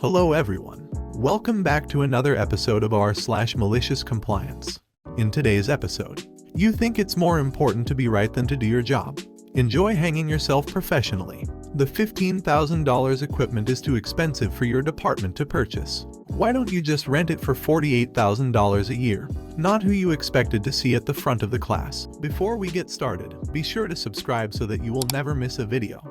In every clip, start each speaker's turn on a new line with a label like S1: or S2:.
S1: Hello everyone. Welcome back to another episode of r/malicious compliance. In today's episode, you think it's more important to be right than to do your job. Enjoy hanging yourself professionally. The $15,000 equipment is too expensive for your department to purchase. Why don't you just rent it for $48,000 a year? Not who you expected to see at the front of the class. Before we get started, be sure to subscribe so that you will never miss a video.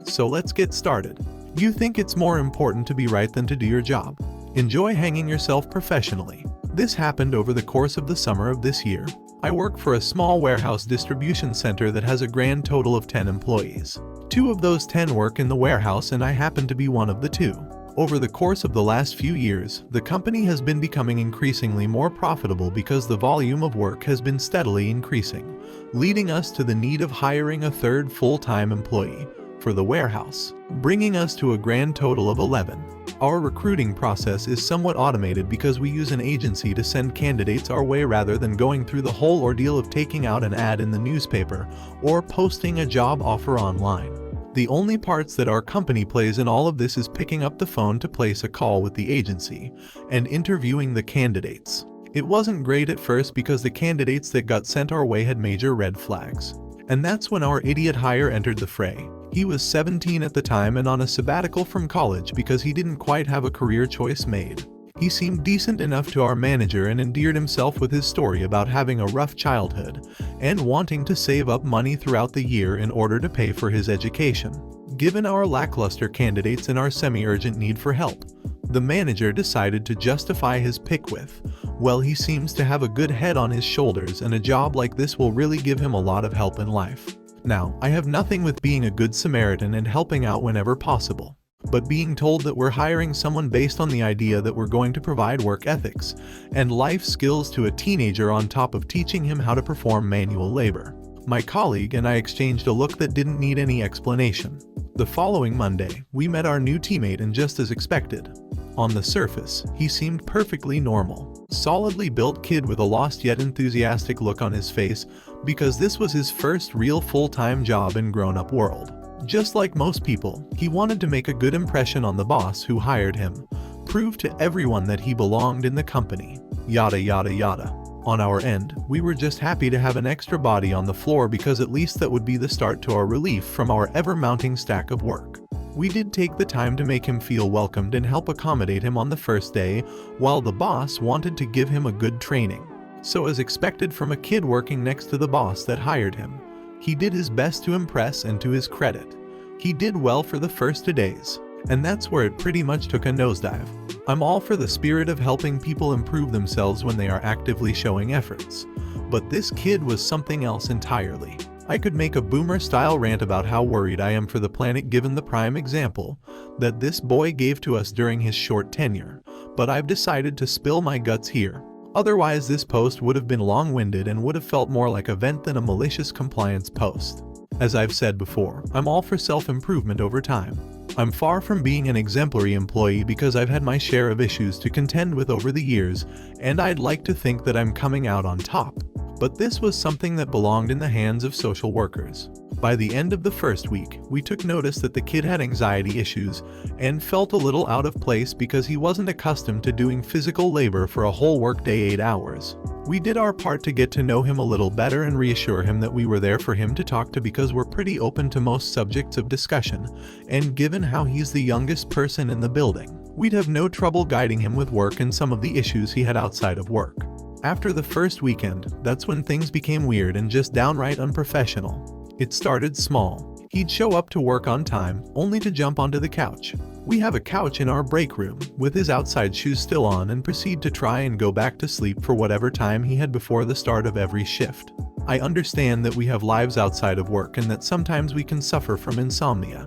S1: So let's get started. You think it's more important to be right than to do your job. Enjoy hanging yourself professionally. This happened over the course of the summer of this year. I work for a small warehouse distribution center that has a grand total of 10 employees. 2 of those 10 work in the warehouse and I happen to be one of the 2. Over the course of the last few years, the company has been becoming increasingly more profitable because the volume of work has been steadily increasing, leading us to the need of hiring a third full-time employee for the warehouse, bringing us to a grand total of 11. Our recruiting process is somewhat automated because we use an agency to send candidates our way rather than going through the whole ordeal of taking out an ad in the newspaper or posting a job offer online. The only parts that our company plays in all of this is picking up the phone to place a call with the agency and interviewing the candidates. It wasn't great at first because the candidates that got sent our way had major red flags. And that's when our idiot hire entered the fray. He was 17 at the time and on a sabbatical from college because he didn't quite have a career choice made. He seemed decent enough to our manager and endeared himself with his story about having a rough childhood and wanting to save up money throughout the year in order to pay for his education. Given our lackluster candidates and our semi-urgent need for help, the manager decided to justify his pick with, well, he seems to have a good head on his shoulders and a job like this will really give him a lot of help in life. Now, I have nothing with being a good Samaritan and helping out whenever possible. But being told that we're hiring someone based on the idea that we're going to provide work ethics and life skills to a teenager on top of teaching him how to perform manual labor. My colleague and I exchanged a look that didn't need any explanation. The following Monday, we met our new teammate and just as expected. On the surface, he seemed perfectly normal. Solidly built kid with a lost yet enthusiastic look on his face because this was his first real full-time job in grown-up world. Just like most people, he wanted to make a good impression on the boss who hired him, prove to everyone that he belonged in the company, yada yada yada. On our end, we were just happy to have an extra body on the floor because at least that would be the start to our relief from our ever-mounting stack of work. We did take the time to make him feel welcomed and help accommodate him on the first day, while the boss wanted to give him a good training. So as expected from a kid working next to the boss that hired him, he did his best to impress and to his credit, he did well for the first 2 days. And that's where it pretty much took a nosedive. I'm all for the spirit of helping people improve themselves when they are actively showing efforts. But this kid was something else entirely. I could make a boomer-style rant about how worried I am for the planet given the prime example that this boy gave to us during his short tenure, but I've decided to spill my guts here. Otherwise this post would have been long-winded and would have felt more like a vent than a malicious compliance post. As I've said before, I'm all for self-improvement over time. I'm far from being an exemplary employee because I've had my share of issues to contend with over the years, and I'd like to think that I'm coming out on top. But this was something that belonged in the hands of social workers. By the end of the first week, we took notice that the kid had anxiety issues and felt a little out of place because he wasn't accustomed to doing physical labor for a whole workday 8 hours. We did our part to get to know him a little better and reassure him that we were there for him to talk to because we're pretty open to most subjects of discussion, and given how he's the youngest person in the building, we'd have no trouble guiding him with work and some of the issues he had outside of work. After the first weekend, that's when things became weird and just downright unprofessional. It started small. He'd show up to work on time, only to jump onto the couch. We have a couch in our break room, with his outside shoes still on, and proceed to try and go back to sleep for whatever time he had before the start of every shift. I understand that we have lives outside of work and that sometimes we can suffer from insomnia,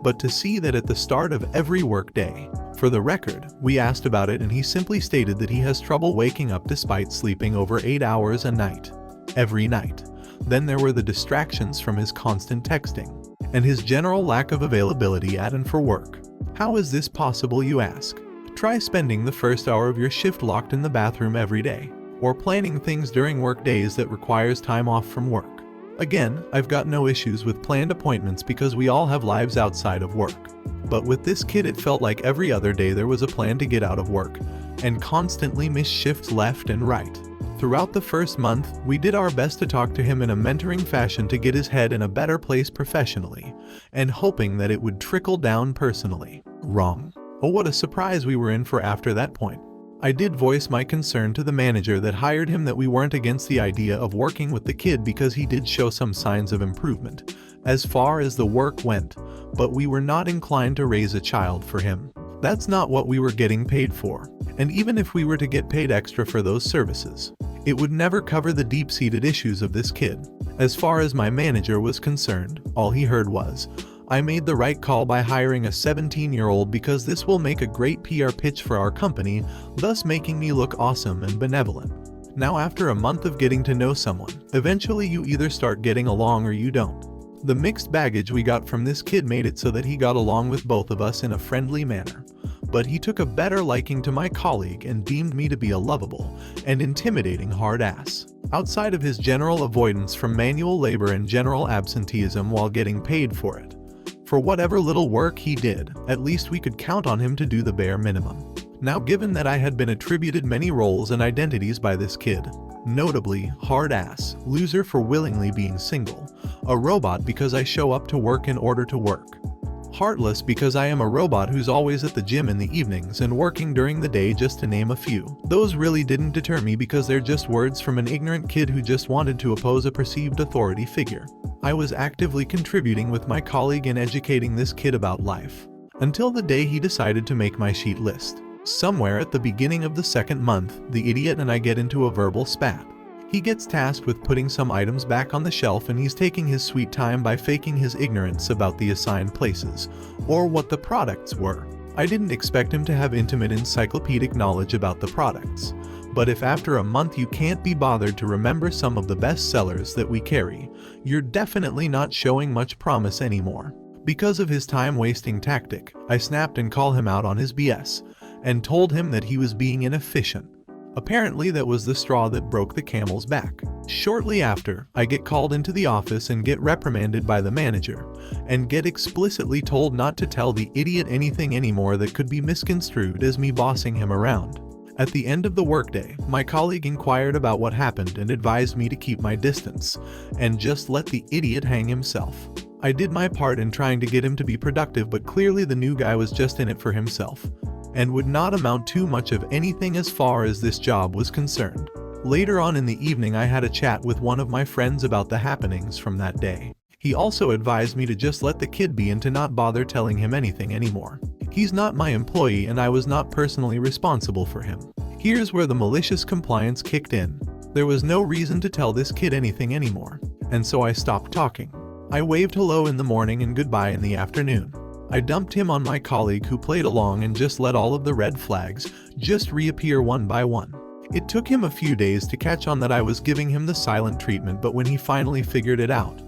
S1: but to see that at the start of every workday, for the record, we asked about it and he simply stated that he has trouble waking up despite sleeping over 8 hours a night, every night. Then there were the distractions from his constant texting and his general lack of availability at and for work. How is this possible, you ask? Try spending the first hour of your shift locked in the bathroom every day, or planning things during work days that requires time off from work. Again, I've got no issues with planned appointments because we all have lives outside of work. But with this kid it felt like every other day there was a plan to get out of work, and constantly missed shifts left and right. Throughout the first month, we did our best to talk to him in a mentoring fashion to get his head in a better place professionally, and hoping that it would trickle down personally. Wrong. Oh, what a surprise we were in for after that point. I did voice my concern to the manager that hired him that we weren't against the idea of working with the kid because he did show some signs of improvement as far as the work went, but we were not inclined to raise a child for him. That's not what we were getting paid for, and even if we were to get paid extra for those services, it would never cover the deep-seated issues of this kid. As far as my manager was concerned, all he heard was, "I made the right call by hiring a 17-year-old because this will make a great PR pitch for our company, thus making me look awesome and benevolent." Now after a month of getting to know someone, eventually you either start getting along or you don't. The mixed baggage we got from this kid made it so that he got along with both of us in a friendly manner. But he took a better liking to my colleague and deemed me to be a lovable and intimidating hard ass. Outside of his general avoidance from manual labor and general absenteeism while getting paid for it. For whatever little work he did, at least we could count on him to do the bare minimum. Now given that I had been attributed many roles and identities by this kid, notably hard ass, loser for willingly being single, a robot because I show up to work in order to work, heartless because I am a robot who's always at the gym in the evenings and working during the day, just to name a few. Those really didn't deter me because they're just words from an ignorant kid who just wanted to oppose a perceived authority figure. I was actively contributing with my colleague in educating this kid about life, until the day he decided to make my sheet list. Somewhere at the beginning of the second month, the idiot and I get into a verbal spat. He gets tasked with putting some items back on the shelf and he's taking his sweet time by faking his ignorance about the assigned places, or what the products were. I didn't expect him to have intimate encyclopedic knowledge about the products, but if after a month you can't be bothered to remember some of the best sellers that we carry, you're definitely not showing much promise anymore. Because of his time-wasting tactic, I snapped and called him out on his BS, and told him that he was being inefficient. Apparently that was the straw that broke the camel's back. Shortly after, I get called into the office and get reprimanded by the manager, and get explicitly told not to tell the idiot anything anymore that could be misconstrued as me bossing him around. At the end of the workday, my colleague inquired about what happened and advised me to keep my distance, and just let the idiot hang himself. I did my part in trying to get him to be productive, but clearly the new guy was just in it for himself, and would not amount to much of anything as far as this job was concerned. Later on in the evening I had a chat with one of my friends about the happenings from that day. He also advised me to just let the kid be and to not bother telling him anything anymore. He's not my employee and I was not personally responsible for him. Here's where the malicious compliance kicked in. There was no reason to tell this kid anything anymore, and so I stopped talking. I waved hello in the morning and goodbye in the afternoon. I dumped him on my colleague who played along and just let all of the red flags just reappear one by one. It took him a few days to catch on that I was giving him the silent treatment, but when he finally figured it out,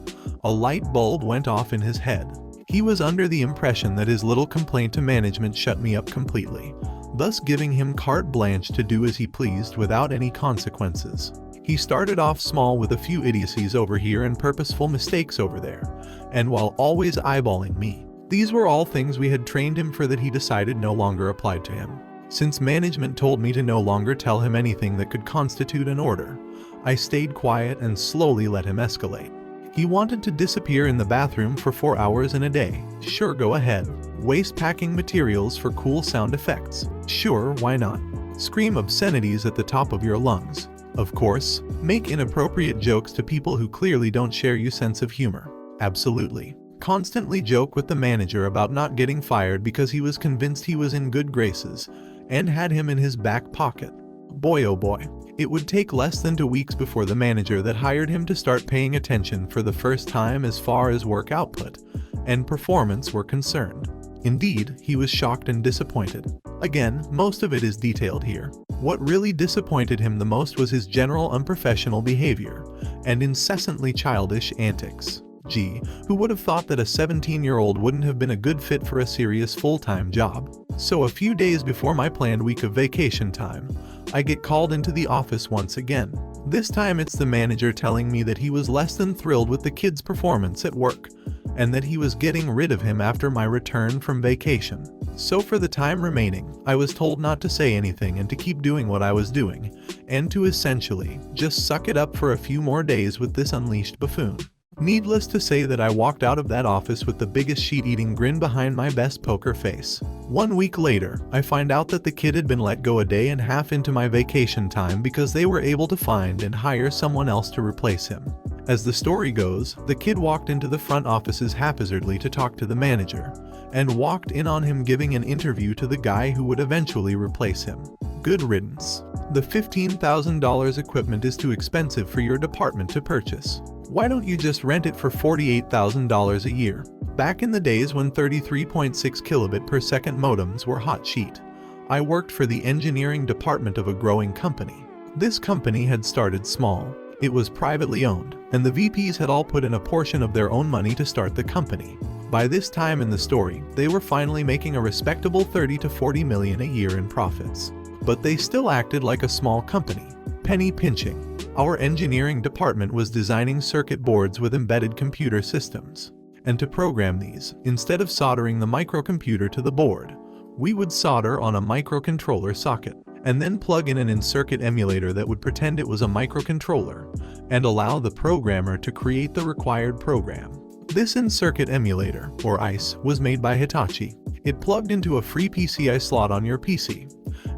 S1: a light bulb went off in his head. He was under the impression that his little complaint to management shut me up completely, thus giving him carte blanche to do as he pleased without any consequences. He started off small with a few idiocies over here and purposeful mistakes over there, and while always eyeballing me. These were all things we had trained him for that he decided no longer applied to him. Since management told me to no longer tell him anything that could constitute an order, I stayed quiet and slowly let him escalate. He wanted to disappear in the bathroom for 4 hours in a day. Sure, go ahead. Waste packing materials for cool sound effects. Sure, why not? Scream obscenities at the top of your lungs. Of course, make inappropriate jokes to people who clearly don't share your sense of humor. Absolutely. Constantly joke with the manager about not getting fired because he was convinced he was in good graces and had him in his back pocket. Boy oh boy, it would take less than 2 weeks before the manager that hired him to start paying attention for the first time as far as work output and performance were concerned. Indeed, he was shocked and disappointed. Again, most of it is detailed here. What really disappointed him the most was his general unprofessional behavior and incessantly childish antics. Gee, who would have thought that a 17-year-old wouldn't have been a good fit for a serious full-time job? So a few days before my planned week of vacation time, I get called into the office once again. This time it's the manager telling me that he was less than thrilled with the kid's performance at work, and that he was getting rid of him after my return from vacation. So for the time remaining, I was told not to say anything and to keep doing what I was doing, and to essentially just suck it up for a few more days with this unleashed buffoon. Needless to say that I walked out of that office with the biggest sheet-eating grin behind my best poker face. 1 week later, I find out that the kid had been let go a day and a half into my vacation time because they were able to find and hire someone else to replace him. As the story goes, the kid walked into the front offices haphazardly to talk to the manager, and walked in on him giving an interview to the guy who would eventually replace him. Good riddance. The $15,000 equipment is too expensive for your department to purchase. Why don't you just rent it for $48,000 a year? Back in the days when 33.6 kilobit per second modems were hot sheet, I worked for the engineering department of a growing company. This company had started small. It was privately owned, and the VPs had all put in a portion of their own money to start the company. By this time in the story, they were finally making a respectable 30 to 40 million a year in profits. But they still acted like a small company, penny pinching. Our engineering department was designing circuit boards with embedded computer systems. And to program these, instead of soldering the microcomputer to the board, we would solder on a microcontroller socket, and then plug in an in-circuit emulator that would pretend it was a microcontroller, and allow the programmer to create the required program. This in-circuit emulator, or ICE, was made by Hitachi. It plugged into a free PCI slot on your PC,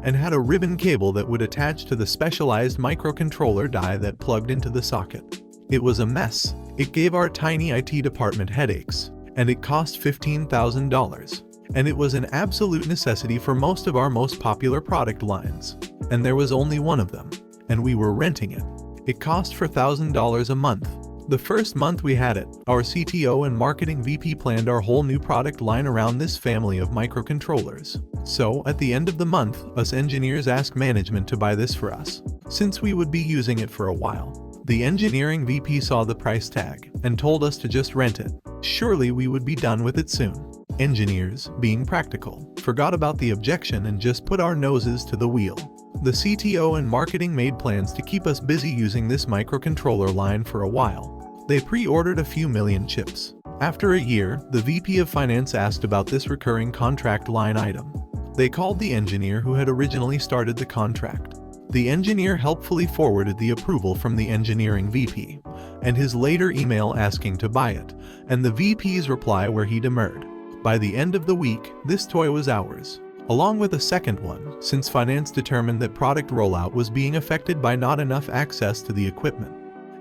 S1: and had a ribbon cable that would attach to the specialized microcontroller die that plugged into the socket. It was a mess. It gave our tiny IT department headaches, and it cost $15,000. And it was an absolute necessity for most of our most popular product lines. And there was only one of them, and we were renting it. It cost $4,000 a month. The first month we had it, our CTO and marketing VP planned our whole new product line around this family of microcontrollers. So, at the end of the month, us engineers asked management to buy this for us, since we would be using it for a while. The engineering VP saw the price tag and told us to just rent it. Surely we would be done with it soon. Engineers, being practical, forgot about the objection and just put our noses to the wheel. The CTO and marketing made plans to keep us busy using this microcontroller line for a while. They pre-ordered a few million chips. After a year, the VP of Finance asked about this recurring contract line item. They called the engineer who had originally started the contract. The engineer helpfully forwarded the approval from the engineering VP, and his later email asking to buy it, and the VP's reply where he demurred. By the end of the week, this toy was ours, along with a second one, since finance determined that product rollout was being affected by not enough access to the equipment.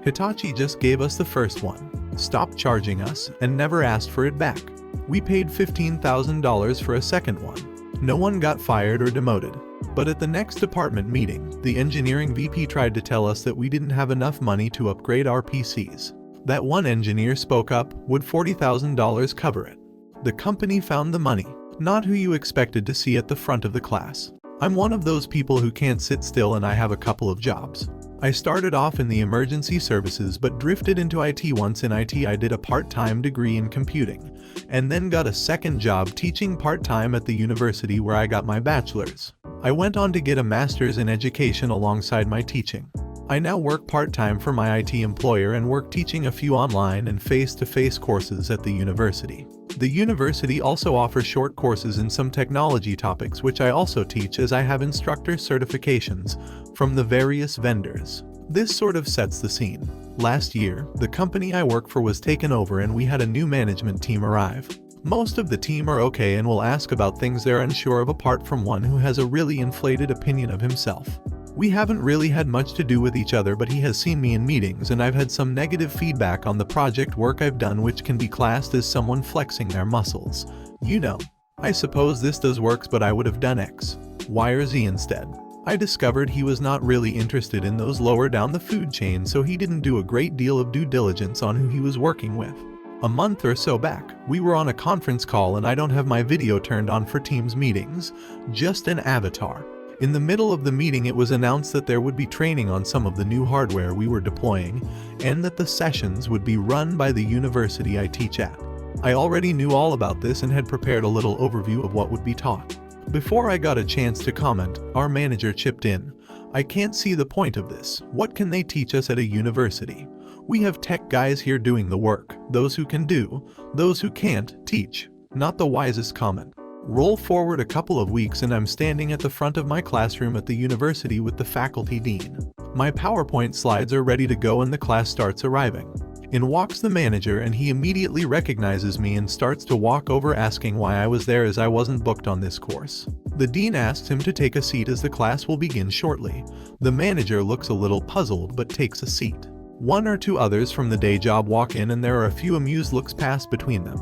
S1: Hitachi just gave us the first one, stopped charging us, and never asked for it back. We paid $15,000 for a second one. No one got fired or demoted. But at the next department meeting, the engineering VP tried to tell us that we didn't have enough money to upgrade our PCs. That one engineer spoke up, would $40,000 cover it? The company found the money, not who you expected to see at the front of the class. I'm one of those people who can't sit still, and I have a couple of jobs. I started off in the emergency services but drifted into IT. Once in IT, I did a part-time degree in computing, and then got a second job teaching part-time at the university where I got my bachelor's. I went on to get a master's in education alongside my teaching. I now work part-time for my IT employer and work teaching a few online and face-to-face courses at the university. The university also offers short courses in some technology topics, which I also teach, as I have instructor certifications from the various vendors. This sort of sets the scene. Last year, the company I work for was taken over and we had a new management team arrive. Most of the team are okay and will ask about things they're unsure of, apart from one who has a really inflated opinion of himself. We haven't really had much to do with each other, but he has seen me in meetings and I've had some negative feedback on the project work I've done, which can be classed as someone flexing their muscles. You know, I suppose this does works, but I would have done X, Y, or Z instead. I discovered he was not really interested in those lower down the food chain, so he didn't do a great deal of due diligence on who he was working with. A month or so back, we were on a conference call and I don't have my video turned on for Teams meetings, just an avatar. In the middle of the meeting, it was announced that there would be training on some of the new hardware we were deploying, and that the sessions would be run by the university I teach at. I already knew all about this and had prepared a little overview of what would be taught. Before I got a chance to comment, our manager chipped in. I can't see the point of this. What can they teach us at a university? We have tech guys here doing the work. Those who can do, those who can't, teach. Not the wisest comment. Roll forward a couple of weeks and I'm standing at the front of my classroom at the university with the faculty dean. My PowerPoint slides are ready to go and the class starts arriving. In walks the manager and he immediately recognizes me and starts to walk over asking why I was there as I wasn't booked on this course. The dean asks him to take a seat as the class will begin shortly. The manager looks a little puzzled but takes a seat. One or two others from the day job walk in and there are a few amused looks passed between them.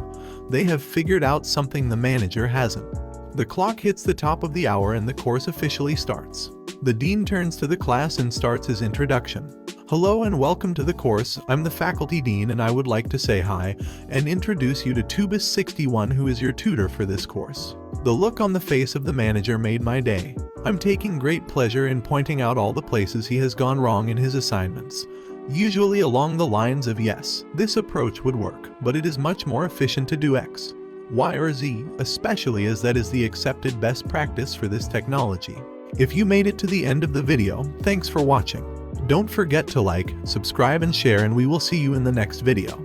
S1: They have figured out something the manager hasn't. The clock hits the top of the hour and the course officially starts. The dean turns to the class and starts his introduction. Hello and welcome to the course. I'm the faculty dean and I would like to say hi and introduce you to Tubus61 who is your tutor for this course. The look on the face of the manager made my day. I'm taking great pleasure in pointing out all the places he has gone wrong in his assignments. Usually along the lines of yes, this approach would work, but it is much more efficient to do X, Y or Z, especially as that is the accepted best practice for this technology. If you made it to the end of the video, thanks for watching. Don't forget to like, subscribe and share and we will see you in the next video.